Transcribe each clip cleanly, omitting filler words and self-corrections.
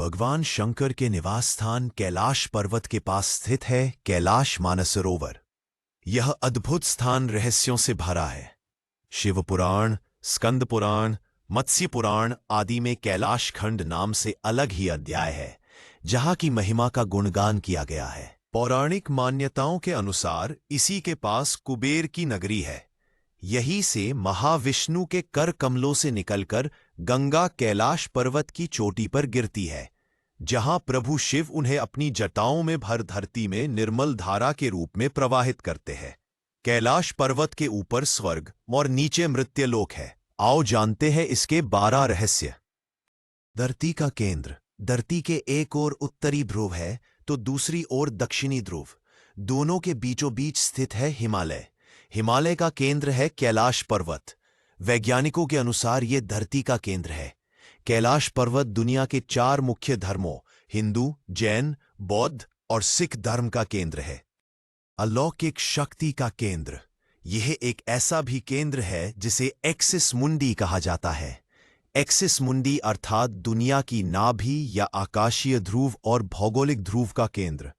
भगवान शंकर के निवास स्थान कैलाश पर्वत के पास स्थित है कैलाश मानसरोवर। यह अद्भुत स्थान रहस्यों से भरा है। शिव पुराण, स्कंद पुराण, मत्स्य पुराण आदि में कैलाश खंड नाम से अलग ही अध्याय है, जहां की महिमा का गुणगान किया गया है। पौराणिक मान्यताओं के अनुसार इसी के पास कुबेर की नगरी है। यहीं से महाविष्णु के कर कमलों से निकलकर गंगा कैलाश पर्वत की चोटी पर गिरती है, जहां प्रभु शिव उन्हें अपनी जटाओं में भर धरती में निर्मल धारा के रूप में प्रवाहित करते हैं। कैलाश पर्वत के ऊपर स्वर्ग और नीचे मृत्यलोक है। आओ जानते हैं इसके 12 रहस्य। धरती का केंद्र। धरती के एक ओर उत्तरी ध्रुव है तो दूसरी ओर दक्षिणी ध्रुव। दोनों के बीचों बीच स्थित है हिमालय। हिमालय का केंद्र है कैलाश पर्वत। वैज्ञानिकों के अनुसार यह धरती का केंद्र है। कैलाश पर्वत दुनिया के 4 मुख्य धर्मों हिंदू, जैन, बौद्ध और सिख धर्म का केंद्र है। अलौकिक शक्ति का केंद्र। यह एक ऐसा भी केंद्र है जिसे एक्सिस मुंडी कहा जाता है। एक्सिस मुंडी अर्थात दुनिया की नाभि या आकाशीय ध्रुव और भौगोलिक ध्रुव का केंद्र।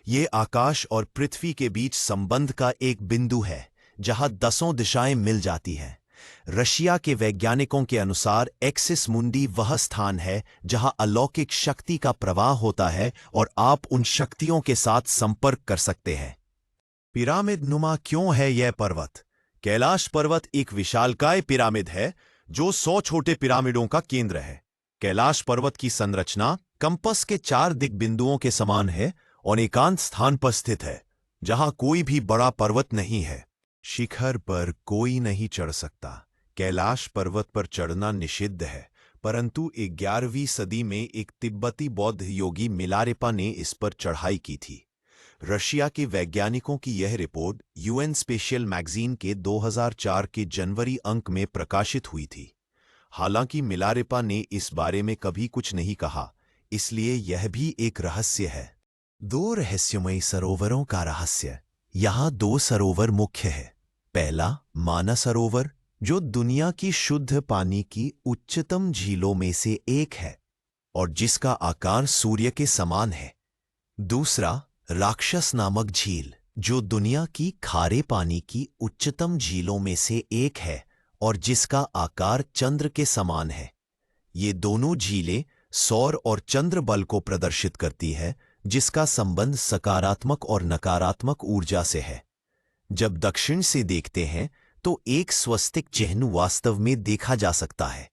ये आकाश और पृथ्वी के बीच संबंध का एक बिंदु है, जहां 10 दिशाएं मिल जाती हैं। रशिया के वैज्ञानिकों के अनुसार एक्सिस मुंडी वह स्थान है जहां अलौकिक शक्ति का प्रवाह होता है और आप उन शक्तियों के साथ संपर्क कर सकते हैं। पिरामिड नुमा क्यों है यह पर्वत? कैलाश पर्वत एक विशालकाय पिरामिड है जो 100 छोटे पिरामिडों का केंद्र है। कैलाश पर्वत की संरचना कंपस के 4 दिक बिंदुओं के समान है और एकांत स्थान पर स्थित है, जहां कोई भी बड़ा पर्वत नहीं है। शिखर पर कोई नहीं चढ़ सकता। कैलाश पर्वत पर चढ़ना निषिद्ध है, परंतु 11वीं सदी में एक तिब्बती बौद्ध योगी मिलारेपा ने इस पर चढ़ाई की थी। रशिया के वैज्ञानिकों की यह रिपोर्ट यूएन स्पेशियल मैगजीन के 2004 के जनवरी अंक में प्रकाशित हुई थी। हालांकि मिलारेपा ने इस बारे में कभी कुछ नहीं कहा, इसलिए यह भी एक रहस्य है। 2 रहस्यमयी सरोवरों का रहस्य। यहां 2 सरोवर मुख्य है। पहला मानसरोवर, जो दुनिया की शुद्ध पानी की उच्चतम झीलों में से एक है और जिसका आकार सूर्य के समान है। दूसरा राक्षस नामक झील, जो दुनिया की खारे पानी की उच्चतम झीलों में से एक है और जिसका आकार चंद्र के समान है। ये दोनों झीलें सौर और चंद्र बल को प्रदर्शित करती है, जिसका संबंध सकारात्मक और नकारात्मक ऊर्जा से है। जब दक्षिण से देखते हैं तो एक स्वस्तिक चिह्न वास्तव में देखा जा सकता है।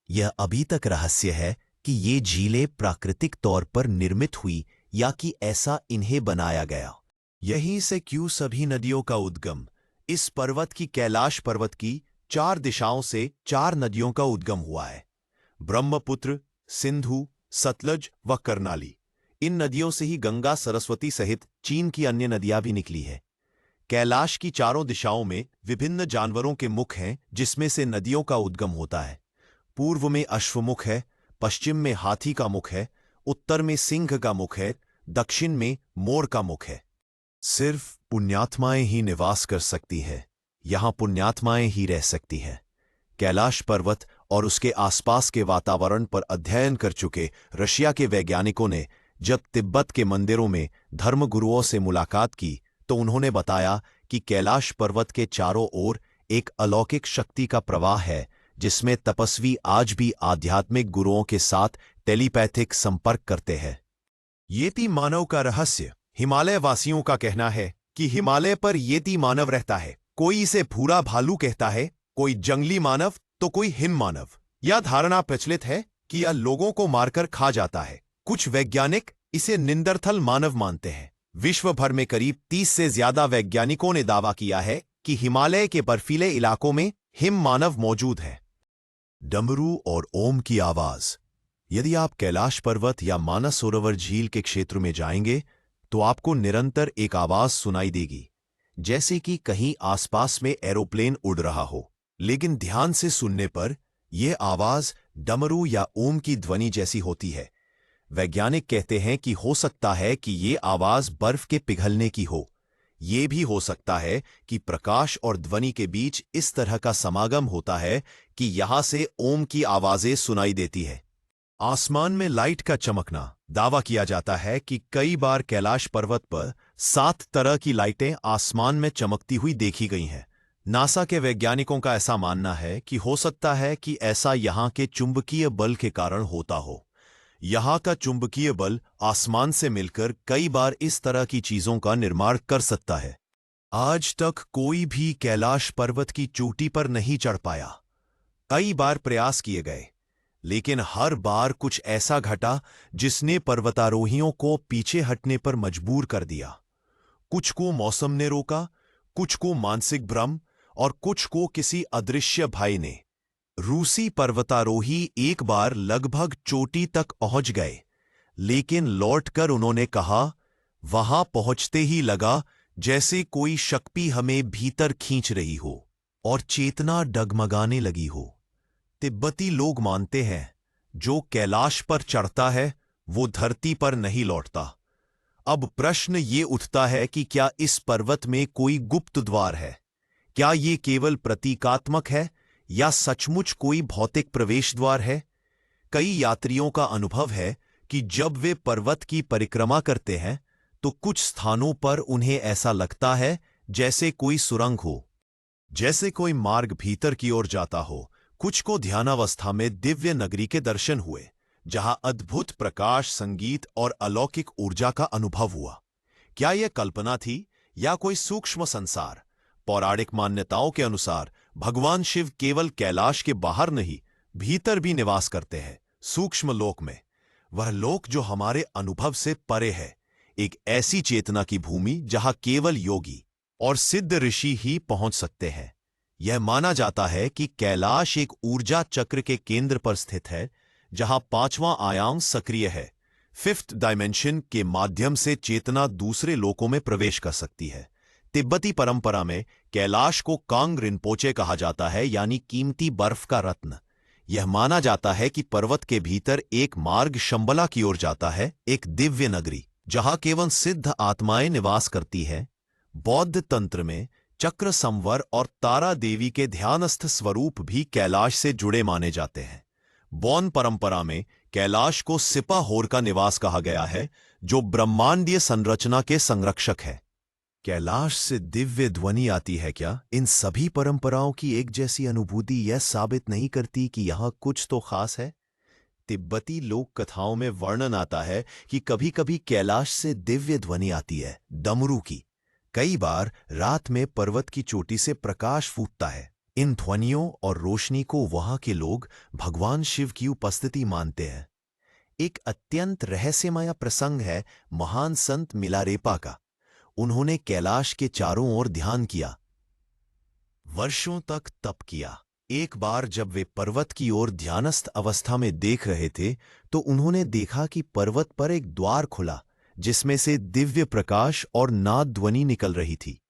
यह अभी तक रहस्य है कि ये झीलें प्राकृतिक तौर पर निर्मित हुई या कि ऐसा इन्हें बनाया गया। यहीं से क्यों सभी नदियों का उद्गम। इस पर्वत की कैलाश पर्वत की 4 दिशाओं से 4 नदियों का उद्गम हुआ है। ब्रह्मपुत्र, सिंधु, सतलज व कर्नाली। इन नदियों से ही गंगा, सरस्वती सहित चीन की अन्य नदियां भी निकली है। कैलाश की 4 दिशाओं में विभिन्न जानवरों के मुख हैं, जिसमें से नदियों का उद्गम होता है। पूर्व में अश्वमुख है, पश्चिम में हाथी का मुख है, उत्तर में सिंह का मुख है, दक्षिण में मोर का मुख है। सिर्फ पुण्यात्माएं ही निवास कर सकती है। यहां पुण्यात्माएं ही रह सकती हैं। कैलाश पर्वत और उसके आसपास के वातावरण पर अध्ययन कर चुके रशिया के वैज्ञानिकों ने जब तिब्बत के मंदिरों में धर्मगुरुओं से मुलाकात की तो उन्होंने बताया कि कैलाश पर्वत के चारों ओर एक अलौकिक शक्ति का प्रवाह है, जिसमें तपस्वी आज भी आध्यात्मिक गुरुओं के साथ टेलीपैथिक संपर्क करते हैं। येती मानव का रहस्य। हिमालय वासियों का कहना है कि हिमालय पर येती मानव रहता है। कोई इसे भूरा भालू कहता है, कोई जंगली मानव तो कोई हिम मानव। यह धारणा प्रचलित है कि यह लोगों को मारकर खा जाता है। कुछ वैज्ञानिक इसे निंदरथल मानव मानते हैं। विश्व भर में करीब 30 से ज्यादा वैज्ञानिकों ने दावा किया है कि हिमालय के बर्फीले इलाकों में हिम मानव मौजूद है। डमरू और ओम की आवाज। यदि आप कैलाश पर्वत या मानसरोवर झील के क्षेत्र में जाएंगे तो आपको निरंतर एक आवाज सुनाई देगी, जैसे कि कहीं आसपास में एरोप्लेन उड़ रहा हो। लेकिन ध्यान से सुनने पर यह आवाज डमरू या ओम की ध्वनि जैसी होती है। वैज्ञानिक कहते हैं कि हो सकता है कि ये आवाज बर्फ के पिघलने की हो। ये भी हो सकता है कि प्रकाश और ध्वनि के बीच इस तरह का समागम होता है कि यहां से ओम की आवाजें सुनाई देती है। आसमान में लाइट का चमकना। दावा किया जाता है कि कई बार कैलाश पर्वत पर 7 तरह की लाइटें आसमान में चमकती हुई देखी गई हैं। नासा के वैज्ञानिकों का ऐसा मानना है कि हो सकता है कि ऐसा यहां के चुंबकीय बल के कारण होता हो। यहां का चुंबकीय बल आसमान से मिलकर कई बार इस तरह की चीजों का निर्माण कर सकता है। आज तक कोई भी कैलाश पर्वत की चोटी पर नहीं चढ़ पाया। कई बार प्रयास किए गए, लेकिन हर बार कुछ ऐसा घटा जिसने पर्वतारोहियों को पीछे हटने पर मजबूर कर दिया। कुछ को मौसम ने रोका, कुछ को मानसिक भ्रम और कुछ को किसी अदृश्य भाई ने। रूसी पर्वतारोही एक बार लगभग चोटी तक पहुंच गए, लेकिन लौटकर उन्होंने कहा, वहां पहुंचते ही लगा जैसे कोई शक्ति हमें भीतर खींच रही हो और चेतना डगमगाने लगी हो। तिब्बती लोग मानते हैं, जो कैलाश पर चढ़ता है वो धरती पर नहीं लौटता। अब प्रश्न ये उठता है कि क्या इस पर्वत में कोई गुप्त द्वार है? क्या ये केवल प्रतीकात्मक है या सचमुच कोई भौतिक प्रवेश द्वार है? कई यात्रियों का अनुभव है कि जब वे पर्वत की परिक्रमा करते हैं तो कुछ स्थानों पर उन्हें ऐसा लगता है जैसे कोई सुरंग हो, जैसे कोई मार्ग भीतर की ओर जाता हो। कुछ को ध्यानावस्था में दिव्य नगरी के दर्शन हुए, जहां अद्भुत प्रकाश, संगीत और अलौकिक ऊर्जा का अनुभव हुआ। क्या यह कल्पना थी या कोई सूक्ष्म संसार? पौराणिक मान्यताओं के अनुसार भगवान शिव केवल कैलाश के बाहर नहीं, भीतर भी निवास करते हैं, सूक्ष्म लोक में। वह लोक जो हमारे अनुभव से परे है, एक ऐसी चेतना की भूमि जहां केवल योगी और सिद्ध ऋषि ही पहुंच सकते हैं। यह माना जाता है कि कैलाश एक ऊर्जा चक्र के केंद्र पर स्थित है, जहां 5वां आयाम सक्रिय है। 5th डायमेंशन के माध्यम से चेतना दूसरे लोकों में प्रवेश कर सकती है। तिब्बती परंपरा में कैलाश को कांग रिनपोचे कहा जाता है, यानी कीमती बर्फ का रत्न। यह माना जाता है कि पर्वत के भीतर एक मार्ग शंबला की ओर जाता है, एक दिव्य नगरी जहां केवल सिद्ध आत्माएं निवास करती हैं। बौद्ध तंत्र में चक्र संवर और तारा देवी के ध्यानस्थ स्वरूप भी कैलाश से जुड़े माने जाते हैं। बौन परंपरा में कैलाश को सिपा होर का निवास कहा गया है, जो ब्रह्मांडीय संरचना के संरक्षक है। कैलाश से दिव्य ध्वनि आती है क्या? इन सभी परंपराओं की एक जैसी अनुभूति यह साबित नहीं करती कि यहां कुछ तो खास है। तिब्बती लोक कथाओं में वर्णन आता है कि कभी-कभी कैलाश से दिव्य ध्वनि आती है, डमरू की। कई बार रात में पर्वत की चोटी से प्रकाश फूटता है। इन ध्वनियों और रोशनी को वहां के लोग भगवान शिव की उपस्थिति मानते हैं। एक अत्यंत रहस्यमय प्रसंग है महान संत मिलारेपा का। उन्होंने कैलाश के चारों ओर ध्यान किया, वर्षों तक तप किया। एक बार जब वे पर्वत की ओर ध्यानस्थ अवस्था में देख रहे थे, तो उन्होंने देखा कि पर्वत पर एक द्वार खुला, जिसमें से दिव्य प्रकाश और नाद ध्वनि निकल रही थी,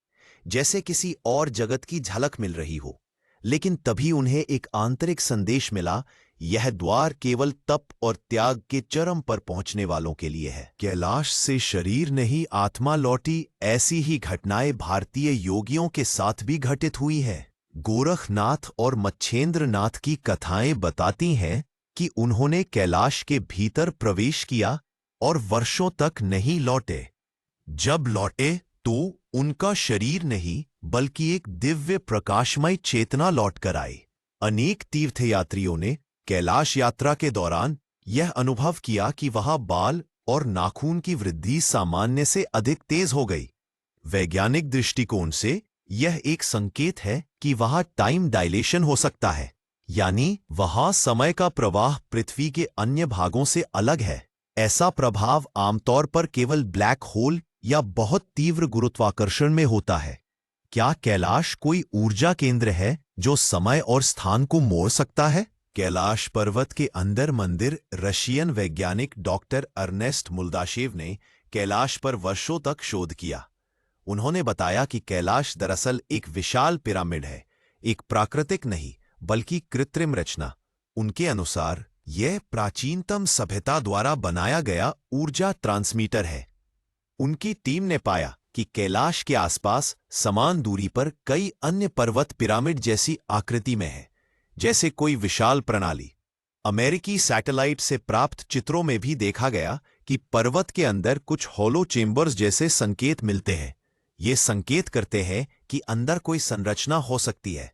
जैसे किसी और जगत की झलक मिल रही हो। लेकिन तभी उन्हें एक आंतरिक संदेश मिला, यह द्वार केवल तप और त्याग के चरम पर पहुंचने वालों के लिए है। कैलाश से शरीर नहीं, आत्मा लौटी। ऐसी ही घटनाएं भारतीय योगियों के साथ भी घटित हुई है। गोरखनाथ और मच्छेंद्र नाथ की कथाएं बताती हैं कि उन्होंने कैलाश के भीतर प्रवेश किया और वर्षों तक नहीं लौटे। जब लौटे तो उनका शरीर नहीं, बल्कि एक दिव्य प्रकाशमय चेतना लौटकर आई। अनेक तीर्थयात्रियों ने कैलाश यात्रा के दौरान यह अनुभव किया कि वहां बाल और नाखून की वृद्धि सामान्य से अधिक तेज हो गई। वैज्ञानिक दृष्टिकोण से यह एक संकेत है कि वहां टाइम डायलेशन हो सकता है, यानी वहां समय का प्रवाह पृथ्वी के अन्य भागों से अलग है। ऐसा प्रभाव आमतौर पर केवल ब्लैक होल या बहुत तीव्र गुरुत्वाकर्षण में होता है। क्या कैलाश कोई ऊर्जा केंद्र है जो समय और स्थान को मोड़ सकता है? कैलाश पर्वत के अंदर मंदिर। रशियन वैज्ञानिक डॉक्टर अर्नेस्ट मुल्दाशेव ने कैलाश पर वर्षों तक शोध किया। उन्होंने बताया कि कैलाश दरअसल एक विशाल पिरामिड है, एक प्राकृतिक नहीं बल्कि कृत्रिम रचना। उनके अनुसार यह प्राचीनतम सभ्यता द्वारा बनाया गया ऊर्जा ट्रांसमीटर है। उनकी टीम ने पाया कि कैलाश के आसपास समान दूरी पर कई अन्य पर्वत पिरामिड जैसी आकृति में है, जैसे कोई विशाल प्रणाली। अमेरिकी सैटेलाइट से प्राप्त चित्रों में भी देखा गया कि पर्वत के अंदर कुछ हॉलो चेम्बर्स जैसे संकेत मिलते हैं। ये संकेत करते हैं कि अंदर कोई संरचना हो सकती है।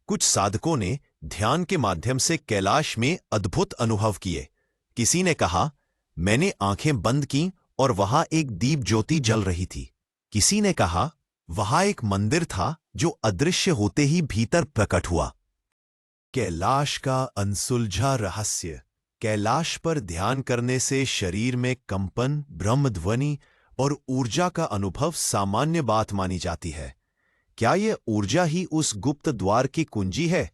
कुछ साधकों ने ध्यान के माध्यम से कैलाश में अद्भुत अनुभव किए। किसी ने कहा, मैंने आंखें बंद की और वहां एक दीप ज्योति जल रही थी। किसी ने कहा, वहां एक मंदिर था जो अदृश्य होते ही भीतर प्रकट हुआ। कैलाश का अनसुलझा रहस्य। कैलाश पर ध्यान करने से शरीर में कंपन, ब्रह्मध्वनि और ऊर्जा का अनुभव सामान्य बात मानी जाती है। क्या यह ऊर्जा ही उस गुप्त द्वार की कुंजी है?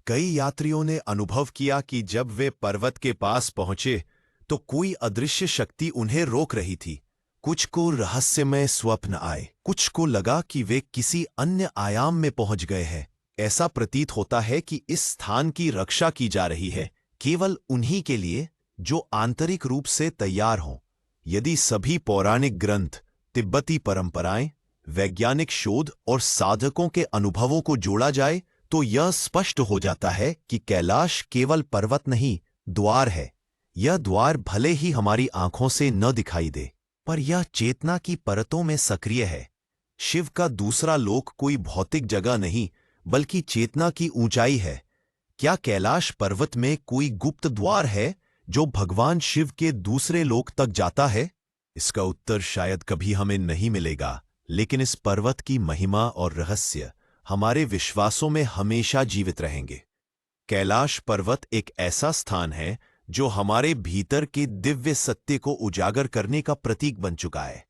कई यात्रियों ने अनुभव किया कि जब वे पर्वत के पास पहुंचे तो कोई अदृश्य शक्ति उन्हें रोक रही थी। कुछ को रहस्यमय स्वप्न आए, कुछ को लगा कि वे किसी अन्य आयाम में पहुंच गए हैं। ऐसा प्रतीत होता है कि इस स्थान की रक्षा की जा रही है केवल उन्हीं के लिए जो आंतरिक रूप से तैयार हों। यदि सभी पौराणिक ग्रंथ, तिब्बती परंपराएं, वैज्ञानिक शोध और साधकों के अनुभवों को जोड़ा जाए तो यह स्पष्ट हो जाता है कि कैलाश केवल पर्वत नहीं, द्वार है। यह द्वार भले ही हमारी आंखों से न दिखाई दे, पर यह चेतना की परतों में सक्रिय है। शिव का दूसरा लोक कोई भौतिक जगह नहीं, बल्कि चेतना की ऊंचाई है। क्या कैलाश पर्वत में कोई गुप्त द्वार है जो भगवान शिव के दूसरे लोक तक जाता है? इसका उत्तर शायद कभी हमें नहीं मिलेगा, लेकिन इस पर्वत की महिमा और रहस्य हमारे विश्वासों में हमेशा जीवित रहेंगे। कैलाश पर्वत एक ऐसा स्थान है जो हमारे भीतर के दिव्य सत्य को उजागर करने का प्रतीक बन चुका है।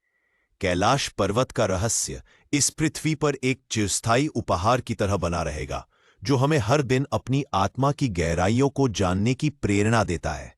कैलाश पर्वत का रहस्य इस पृथ्वी पर एक चिरस्थायी उपहार की तरह बना रहेगा, जो हमें हर दिन अपनी आत्मा की गहराइयों को जानने की प्रेरणा देता है।